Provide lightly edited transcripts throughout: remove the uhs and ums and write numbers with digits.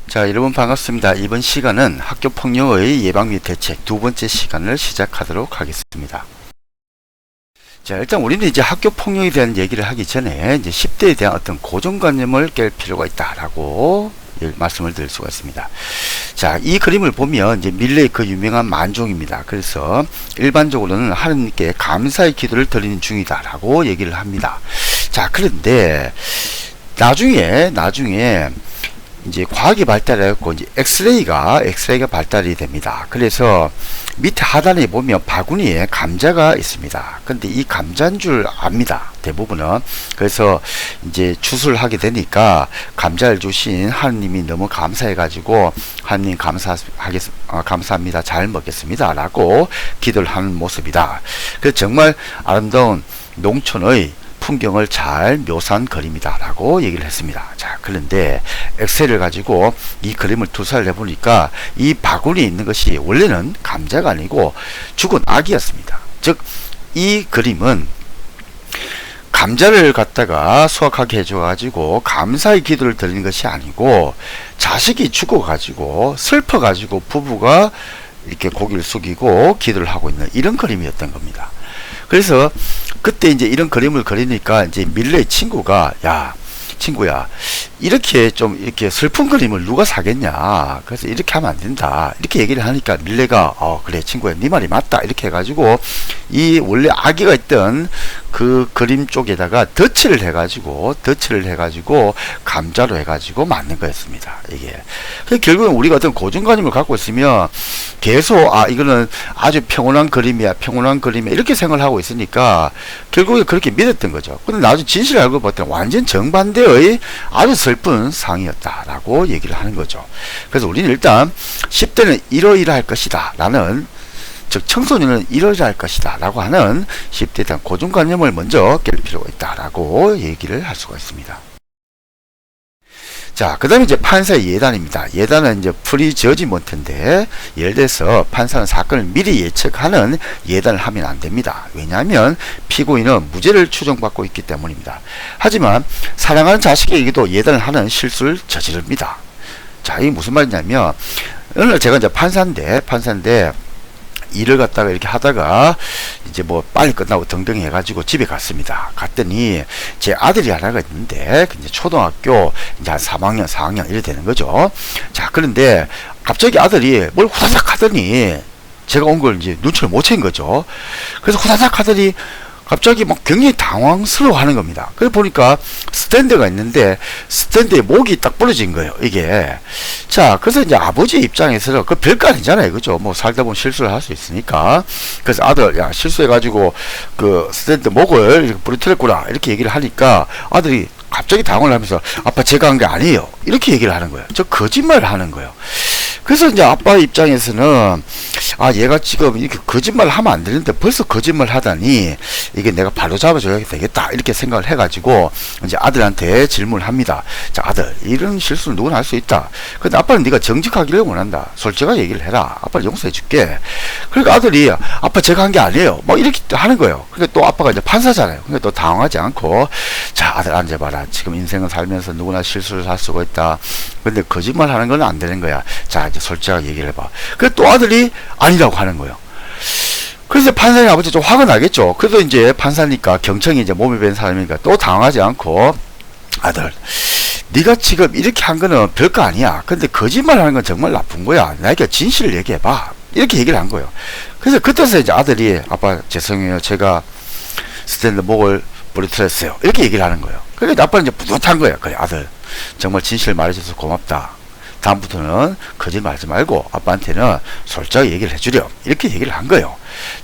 자, 여러분 반갑습니다. 이번 시간은 학교폭력의 예방 및 대책 두 번째 시간을 시작하도록 하겠습니다. 자, 일단 우리는 이제 학교폭력에 대한 얘기를 하기 전에 이제 10대에 대한 어떤 고정관념을 깰 필요가 있다라고 말씀을 드릴 수가 있습니다. 자, 이 그림을 보면 이제 밀레의 그 유명한 만종입니다. 그래서 일반적으로는 하느님께 감사의 기도를 드리는 중이다라고 얘기를 합니다. 자, 그런데 나중에 이제 과학이 발달해갖고 이제 엑스레이가 발달이 됩니다. 그래서 밑에 하단에 보면 바구니에 감자가 있습니다. 근데 이 감자인 줄 압니다. 대부분은. 그래서 이제 추수를 하게 되니까 감자를 주신 하느님이 너무 감사해가지고 하느님 감사합니다. 잘 먹겠습니다. 라고 기도를 하는 모습이다. 그래서 정말 아름다운 농촌의 풍경을 잘 묘사한 그림이다 라고 얘기를 했습니다. 자, 그런데 엑셀을 가지고 이 그림을 투사를 해보니까 이 바구니에 있는 것이 원래는 감자가 아니고 죽은 아기였습니다. 즉 이 그림은 감자를 갖다가 수확하게 해줘 가지고 감사의 기도를 드리는 것이 아니고 자식이 죽어 가지고 슬퍼 가지고 부부가 이렇게 고개를 숙이고 기도를 하고 있는 이런 그림이었던 겁니다. 그래서 그때 이제 이런 그림을 그리니까 이제 밀레의 친구가, 야, 친구야, 이렇게 좀 이렇게 슬픈 그림을 누가 사겠냐. 그래서 이렇게 하면 안 된다. 이렇게 얘기를 하니까 밀레가, 그래, 친구야, 네 말이 맞다. 이렇게 해가지고 이 원래 아기가 있던 그 그림 쪽에다가 덧칠을 해가지고 감자로 해가지고 만든 거였습니다. 이게. 결국은 우리가 어떤 고정관념을 갖고 있으면 계속 이거는 아주 평온한 그림이야 이렇게 생각을 하고 있으니까 결국에 그렇게 믿었던 거죠. 근데 나중에 진실을 알고 봤더니 완전 정반대의 아주 슬픈 상이었다라고 얘기를 하는 거죠. 그래서 우리는 일단 10대는 이러이러할 것이다 라는, 즉 청소년은 이러이러할 것이다 라고 하는 10대에 대한 고정관념을 먼저 깰 필요가 있다 라고 얘기를 할 수가 있습니다. 자, 그 다음에 이제 판사의 예단입니다. 예단은 이제 프리저지먼트인데, 예를 들어서 판사는 사건을 미리 예측하는 예단을 하면 안 됩니다. 왜냐하면 피고인은 무죄를 추정받고 있기 때문입니다. 하지만 사랑하는 자식에게도 예단을 하는 실수를 저지릅니다. 자, 이게 무슨 말이냐면, 어느 날 제가 이제 판사인데 일을 갖다가 이렇게 하다가 이제 뭐 빨리 끝나고 등등 해가지고 집에 갔습니다. 갔더니 제 아들이 하나가 있는데 이제 초등학교 이제 한 3학년 4학년 이래 되는 거죠. 자, 그런데 갑자기 아들이 뭘 후다닥 하더니 제가 온 걸 이제 눈치를 못 챈 거죠. 그래서 후다닥 하더니 갑자기 막 굉장히 당황스러워 하는 겁니다. 그래 보니까 스탠드가 있는데 스탠드에 목이 딱 부러진 거예요, 이게. 자, 그래서 이제 아버지 입장에서는 그 별거 아니잖아요, 그죠? 뭐 살다 보면 실수를 할 수 있으니까. 그래서 아들, 야, 실수해가지고 그 스탠드 목을 이렇게 부러뜨렸구나, 이렇게 얘기를 하니까 아들이 갑자기 당황을 하면서 아빠 제가 한 게 아니에요, 이렇게 얘기를 하는 거예요. 저 거짓말을 하는 거예요. 그래서 이제 아빠 입장에서는 얘가 지금 이렇게 거짓말 하면 안 되는데 벌써 거짓말 하다니 이게 내가 바로 잡아줘야 되겠다, 이렇게 생각을 해가지고 이제 아들한테 질문을 합니다. 자, 아들, 이런 실수는 누구나 할 수 있다. 근데 아빠는 네가 정직하기를 원한다. 솔직하게 얘기를 해라. 아빠는 용서해 줄게. 그러니까 아들이 아빠 제가 한 게 아니에요, 뭐 이렇게 하는 거예요. 그러니까 또 아빠가 이제 판사잖아요. 그러니까 또 당황하지 않고, 자, 아들 앉아봐라. 지금 인생을 살면서 누구나 실수를 할 수가 있다. 근데 거짓말 하는 건 안 되는 거야. 자, 이제 솔직하게 얘기를 해봐. 그래서 또 아들이 아니라고 하는 거예요. 그래서 판사님 아버지 좀 화가 나겠죠. 그래도 이제 판사니까 경청이 이제 몸에 밴 사람이니까 또 당황하지 않고, 아들, 네가 지금 이렇게 한 거는 별거 아니야. 근데 거짓말 하는 건 정말 나쁜 거야. 나에게 진실을 얘기해봐. 이렇게 얘기를 한 거예요. 그래서 그때서 이제 아들이 아빠 죄송해요. 제가 스탠드 목을 부러뜨렸어요. 이렇게 얘기를 하는 거예요. 그러니까 아빠는 이제 뿌듯한 거예요. 그래, 아들, 정말 진실을 말해줘서 고맙다. 다음부터는 거짓말 하지 말고 아빠한테는 솔직하게 얘기를 해주렴, 이렇게 얘기를 한 거예요.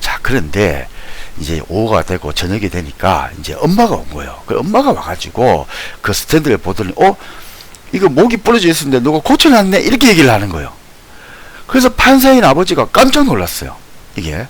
자, 그런데 이제 오후가 되고 저녁이 되니까 이제 엄마가 온 거예요. 그 엄마가 와가지고 그 스탠드를 보더니 이거 목이 부러져 있었는데 누가 고쳐놨네, 이렇게 얘기를 하는 거예요. 그래서 판사인 아버지가 깜짝 놀랐어요, 이게.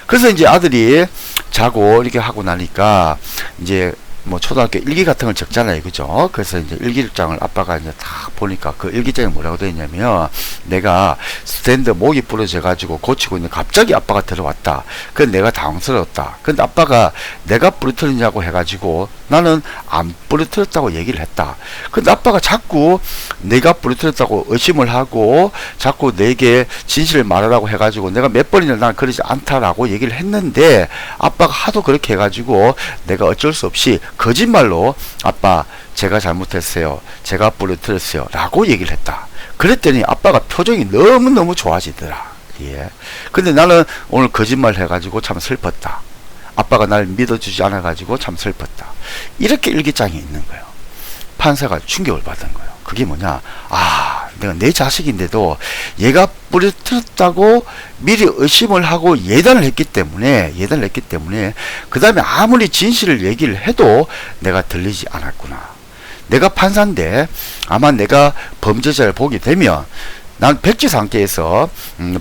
그래서 이제 아들이 자고 이렇게 하고 나니까 이제 뭐 초등학교 일기 같은 걸 적잖아요, 그죠? 그래서 이제 일기장을 아빠가 이제 딱 보니까 그 일기장에 뭐라고 되어 있냐면, 내가 스탠드 목이 부러져 가지고 고치고 있는데 갑자기 아빠가 들어왔다. 그래서 내가 당황스러웠다. 근데 아빠가 내가 부러뜨리냐고 해가지고 나는 안 부러뜨렸다고 얘기를 했다. 근데 아빠가 자꾸 내가 부러뜨렸다고 의심을 하고 자꾸 내게 진실을 말하라고 해가지고 내가 몇 번이나 난 그러지 않다라고 얘기를 했는데 아빠가 하도 그렇게 해가지고 내가 어쩔 수 없이 거짓말로 아빠 제가 잘못했어요. 제가 부러뜨렸어요. 라고 얘기를 했다. 그랬더니 아빠가 표정이 너무너무 좋아지더라. 예. 근데 나는 오늘 거짓말 해가지고 참 슬펐다. 아빠가 날 믿어주지 않아가지고 참 슬펐다. 이렇게 일기장이 있는 거예요. 판사가 충격을 받은 거예요. 그게 뭐냐? 아, 내가 내 자식인데도 얘가 부러뜨렸다고 미리 의심을 하고 예단을 했기 때문에 그 다음에 아무리 진실을 얘기를 해도 내가 들리지 않았구나. 내가 판사인데 아마 내가 범죄자를 보게 되면 난 백지 상태에서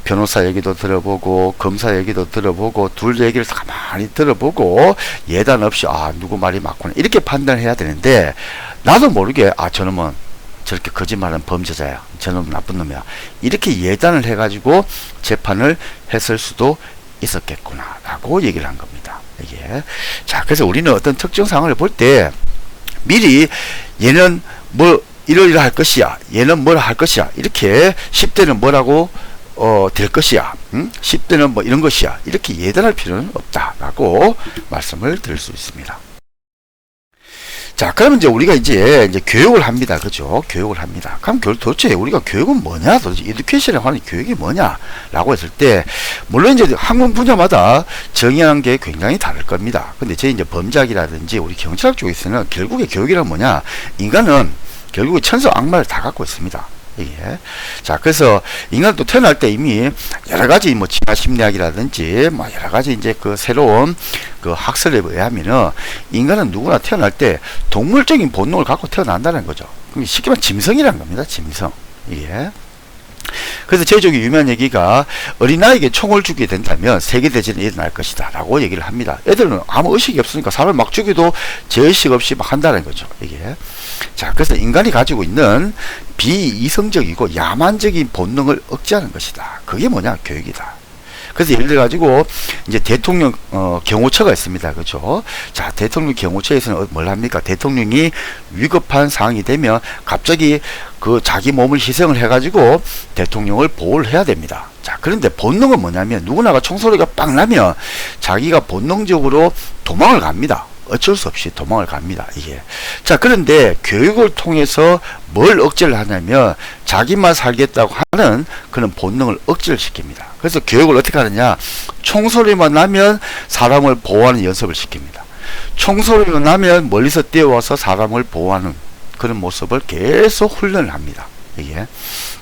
변호사 얘기도 들어보고 검사 얘기도 들어보고 둘 얘기를 가만히 들어보고 예단 없이 아 누구 말이 맞구나 이렇게 판단을 해야 되는데 나도 모르게 아 저놈은 저렇게 거짓말하는 범죄자야, 저놈은 나쁜 놈이야 이렇게 예단을 해가지고 재판을 했을 수도 있었겠구나 라고 얘기를 한 겁니다. 이게 자 그래서 우리는 어떤 특정 상황을 볼 때 미리 얘는 뭐 이러이러 할 것이야. 얘는 뭘 할 것이야. 이렇게 10대는 뭐라고 될 것이야. 10대는 뭐 이런 것이야. 이렇게 예단할 필요는 없다라고 말씀을 드릴 수 있습니다. 자, 그러면 이제 우리가 이제 교육을 합니다. 그죠? 교육을 합니다. 그럼 도대체 우리가 교육은 뭐냐? 도대체 에듀케이션이라고 하는 교육이 뭐냐? 라고 했을 때, 물론 이제 학문 분야마다 정의하는 게 굉장히 다를 겁니다. 근데 제 이제 범죄학이라든지 우리 경찰학 쪽에서는 결국에 교육이란 뭐냐? 인간은 결국에 천성 악마를 다 갖고 있습니다. 이게. 자, 그래서 인간은 또 태어날 때 이미 여러 가지 뭐 진화 심리학이라든지 뭐 여러 가지 이제 그 새로운 그 학설에 의하면은 인간은 누구나 태어날 때 동물적인 본능을 갖고 태어난다는 거죠. 쉽게 말하면 짐승이라는 겁니다. 짐승. 이게. 그래서 제적이 유명한 얘기가 어린아이에게 총을 주게 된다면 세계대전이 일어날 것이다 라고 얘기를 합니다. 애들은 아무 의식이 없으니까 사람을 막 죽여도 제의식 없이 막 한다는 거죠. 이게. 자, 그래서 인간이 가지고 있는 비이성적이고 야만적인 본능을 억제하는 것이다. 그게 뭐냐? 교육이다. 그래서 예를 들어 가지고 이제 대통령 경호처가 있습니다. 그렇죠? 자, 대통령 경호처에서는 뭘 합니까? 대통령이 위급한 상황이 되면 갑자기 그 자기 몸을 희생을 해 가지고 대통령을 보호를 해야 됩니다. 자, 그런데 본능은 뭐냐면 누구나가 총소리가 빵 나면 자기가 본능적으로 도망을 갑니다. 어쩔 수 없이 도망을 갑니다. 이게. 자, 그런데 교육을 통해서 뭘 억제를 하냐면 자기만 살겠다고 하는 그런 본능을 억제를 시킵니다. 그래서 교육을 어떻게 하느냐? 총소리만 나면 사람을 보호하는 연습을 시킵니다. 총소리만 나면 멀리서 뛰어와서 사람을 보호하는 그런 모습을 계속 훈련을 합니다. 이게.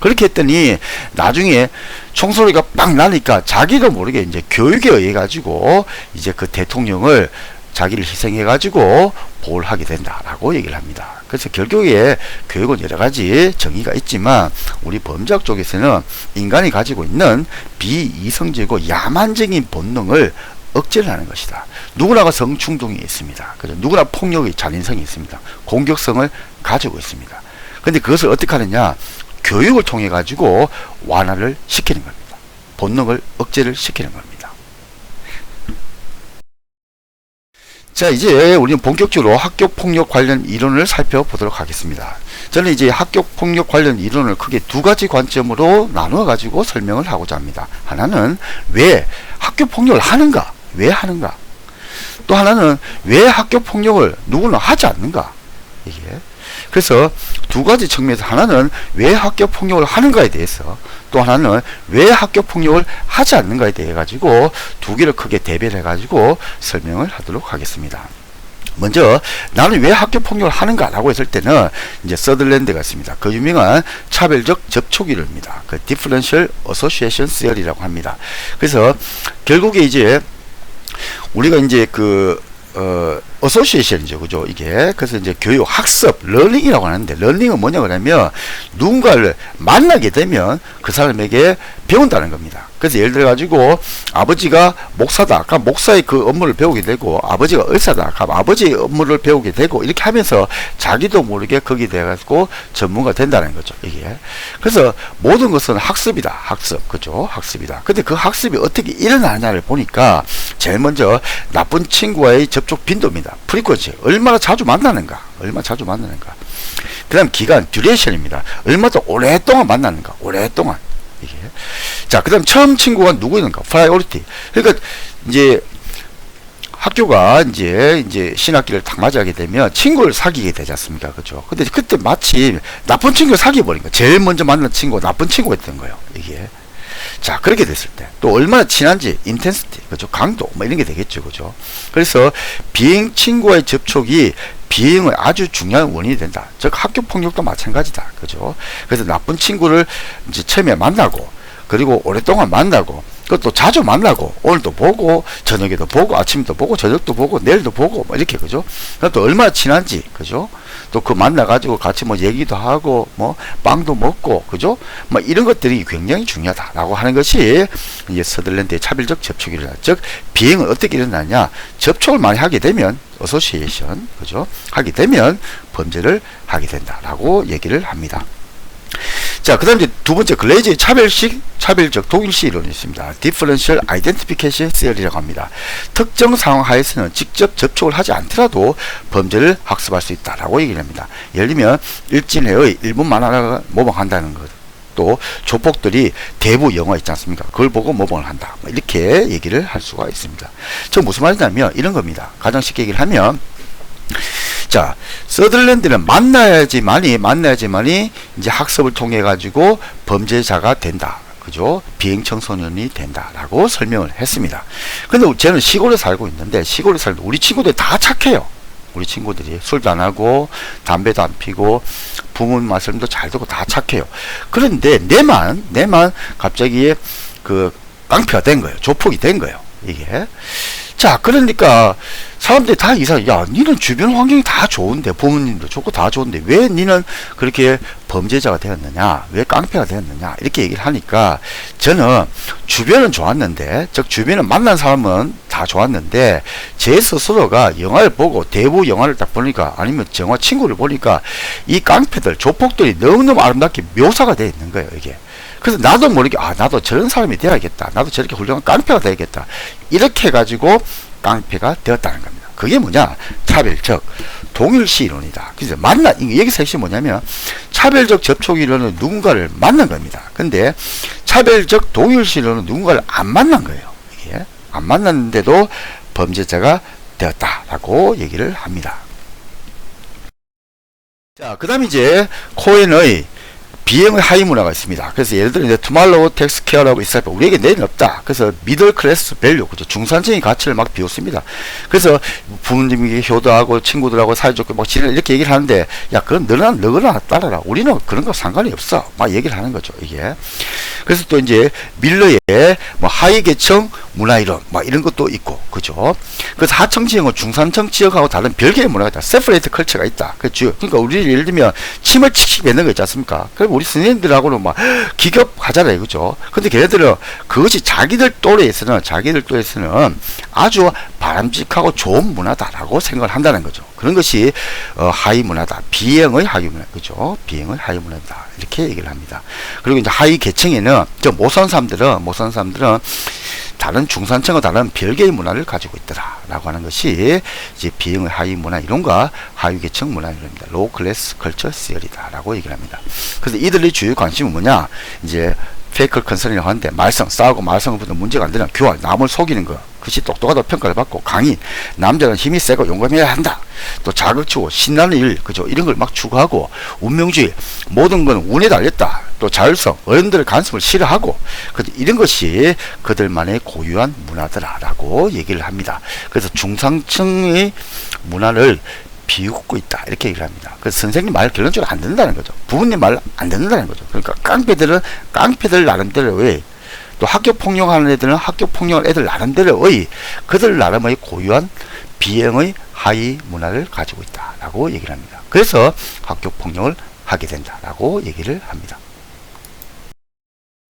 그렇게 했더니 나중에 총소리가 빵 나니까 자기도 모르게 이제 교육에 의해 가지고 이제 그 대통령을 자기를 희생해 가지고 보호를 하게 된다라고 얘기를 합니다. 그래서 결국에 교육은 여러 가지 정의가 있지만 우리 범죄학 쪽에서는 인간이 가지고 있는 비이성적이고 야만적인 본능을 억제를 하는 것이다. 누구나가 성충동이 있습니다. 그죠? 누구나 폭력의 잔인성이 있습니다. 공격성을 가지고 있습니다. 근데 그것을 어떻게 하느냐? 교육을 통해 가지고 완화를 시키는 겁니다. 본능을 억제를 시키는 겁니다. 자, 이제 우리는 본격적으로 학교폭력 관련 이론을 살펴보도록 하겠습니다. 저는 이제 학교폭력 관련 이론을 크게 두 가지 관점으로 나누어 가지고 설명을 하고자 합니다. 하나는 왜 학교폭력을 하는가? 왜 하는가? 또 하나는 왜 학교폭력을 누구나 하지 않는가? 이게. 그래서 두 가지 측면에서 하나는 왜 학교폭력을 하는가에 대해서 또 하나는 왜 학교폭력을 하지 않는가에 대해 가지고 두 개를 크게 대별해 가지고 설명을 하도록 하겠습니다. 먼저 나는 왜 학교폭력을 하는가 라고 했을 때는 이제 서들랜드가 있습니다. 그 유명한 차별적 접촉이론입니다. 그 Differential Association Theory라고 합니다. 그래서 결국에 이제 우리가 이제 어소시에이션이죠. 그죠? 이게. 그래서 이제 교육, 학습, 러닝이라고 하는데, 러닝은 뭐냐 그러면 누군가를 만나게 되면 그 사람에게 배운다는 겁니다. 그래서 예를 들어 가지고 아버지가 목사다. 그럼 목사의 그 업무를 배우게 되고 아버지가 의사다. 그럼 아버지의 업무를 배우게 되고 이렇게 하면서 자기도 모르게 거기에 대해 가지고 전문가 된다는 거죠. 이게. 그래서 모든 것은 학습이다. 학습. 그죠? 학습이다. 근데 그 학습이 어떻게 일어나냐를 보니까 제일 먼저 나쁜 친구와의 접촉 빈도입니다. 얘기합니다. 프리퀀시 얼마나 자주 만나는가, 그 다음 기간 듀레이션입니다. 얼마나 오랫동안 만나는가, 오랫동안. 이게. 자, 그 다음 처음 친구가 누구인가, 프라이오리티. 그러니까 이제 학교가 이제 신학기를 딱 맞이하게 되면 친구를 사귀게 되지 않습니까? 그죠? 근데 그때 마치 나쁜 친구를 사귀어버린 거예요. 제일 먼저 만난 친구가 나쁜 친구가 됐던 거예요. 이게. 자, 그렇게 됐을 때 또 얼마나 친한지, 인텐시티, 그죠? 강도, 뭐 이런 게 되겠죠. 그죠? 그래서 비행 친구와의 접촉이 비행의 아주 중요한 원인이 된다. 즉, 학교 폭력도 마찬가지다. 그죠? 그래서 나쁜 친구를 이제 처음에 만나고, 그리고 오랫동안 만나고, 그것도 자주 만나고, 오늘도 보고, 저녁에도 보고, 아침도 보고, 저녁도 보고, 내일도 보고, 뭐 이렇게, 그죠? 또 얼마나 친한지, 그죠? 또 그 만나가지고 같이 뭐 얘기도 하고, 뭐, 빵도 먹고, 그죠? 뭐 이런 것들이 굉장히 중요하다라고 하는 것이 이제 서덜랜드의 차별적 접촉이 일어나. 즉, 비행은 어떻게 일어나냐? 접촉을 많이 하게 되면, 어소시에이션, 그죠? 하게 되면 범죄를 하게 된다라고 얘기를 합니다. 자, 그 다음 이제 두 번째 글레이즈의 차별적 동일시 이론이 있습니다. Differential Identification Theory라고 합니다. 특정 상황 하에서는 직접 접촉을 하지 않더라도 범죄를 학습할 수 있다라고 얘기를 합니다. 예를 들면 일진회의 일본 만화를 모방한다는 것. 또 조폭들이 대부 영화 있지 않습니까? 그걸 보고 모방을 한다. 이렇게 얘기를 할 수가 있습니다. 저 무슨 말이냐면 이런 겁니다. 가장 쉽게 얘기를 하면 자, 서덜랜드는 만나야지만이 이제 학습을 통해 가지고 범죄자가 된다. 그죠? 비행 청소년이 된다라고 설명을 했습니다. 근데 저는 시골에 살고 있는데 시골에 살고 우리 친구들이 다 착해요. 우리 친구들이 술도 안 하고 담배도 안 피고 부모님 말씀도 잘 듣고 다 착해요. 그런데 내만 갑자기 그 깡패가 된 거예요. 조폭이 된 거예요. 이게. 자, 그러니까 사람들이 다 이상해. 야, 니는 주변 환경이 다 좋은데, 부모님도 좋고 다 좋은데 왜 니는 그렇게 범죄자가 되었느냐, 왜 깡패가 되었느냐, 이렇게 얘기를 하니까 저는 주변은 좋았는데, 즉 주변에 만난 사람은 다 좋았는데 제 스스로가 영화를 보고 대부 영화를 딱 보니까, 아니면 영화 친구를 보니까 이 깡패들, 조폭들이 너무너무 아름답게 묘사가 되어 있는 거예요. 이게. 그래서 나도 모르게 나도 저런 사람이 되어야겠다, 나도 저렇게 훌륭한 깡패가 되어야겠다, 이렇게 해가지고 깡패가 되었다는 겁니다. 그게 뭐냐? 차별적 동일시 이론이다. 그래서 여기서 핵심이 뭐냐면 차별적 접촉 이론은 누군가를 만난 겁니다. 근데 차별적 동일시 이론은 누군가를 안 만난 거예요. 이게 안 만났는데도 범죄자가 되었다라고 얘기를 합니다. 자, 그 다음 이제 코엔의 비행의 하위 문화가 있습니다. 그래서 예를 들어 이제 tomorrow takes care라고 있어요. 우리에게 내일은 없다. 그래서 middle class value, 그죠? 중산층의 가치를 막 비웃습니다. 그래서 부모님이 효도하고 친구들하고 사이좋게 막 지내 이렇게 얘기를 하는데, 야, 그건 너거나 따라라. 우리는 그런 거 상관이 없어. 막 얘기를 하는 거죠, 이게. 그래서 또 이제 밀러의 뭐 하위 계층 문화 이론, 막 이런 것도 있고, 그죠? 그래서 하층 지역은 중산층 지역하고 다른 별개의 문화가 있다. 세퍼레이트 컬처가 있다. 그렇죠? 그러니까 우리 예를 들면 침을 칙칙 뱉는 거 있지 않습니까? 그럼 우리 선생님들하고는 막 기겁하잖아요, 그죠? 근데 걔네들은 그것이 자기들 또래에서는 아주 바람직하고 좋은 문화다라고 생각을 한다는 거죠. 그런 것이 하위 문화다. 비행의 하위 문화, 그죠? 비행의 하위 문화다. 이렇게 얘기를 합니다. 그리고 이제 하위 계층에는 모선 사람들은 다른 중산층과 다른 별개의 문화를 가지고 있더라라고 하는 것이 이제 비행의 하위 문화 이론과 하위 계층 문화 이론입니다. 로우 클래스 컬처 시어리다라고 얘기를 합니다. 그래서 이들의 주요 관심은 뭐냐? 이제 페이컬 컨설이라고 하는데 싸우고 말썽을 부는 문제가 안 되는 교활, 남을 속이는 거, 그것이 똑똑하다고 평가를 받고 강인, 남자는 힘이 세고 용감해야 한다. 또 자극주고 신나는 일, 그죠? 이런 걸 막 추구하고 운명주의, 모든 건 운에 달렸다. 또 자율성, 어른들의 간섭을 싫어하고, 이런 것이 그들만의 고유한 문화더라라고 얘기를 합니다. 그래서 중상층의 문화를 비웃고 있다, 이렇게 얘기를 합니다. 그래서 선생님 말 결론적으로 안 듣는다는 거죠. 부모님 말 안 듣는다는 거죠. 그러니까 깡패들 나름대로의, 또 학교 폭력하는 애들은 학교 폭력하는 애들 나름대로의 그들 나름의 고유한 비행의 하위 문화를 가지고 있다라고 얘기를 합니다. 그래서 학교 폭력을 하게 된다라고 얘기를 합니다.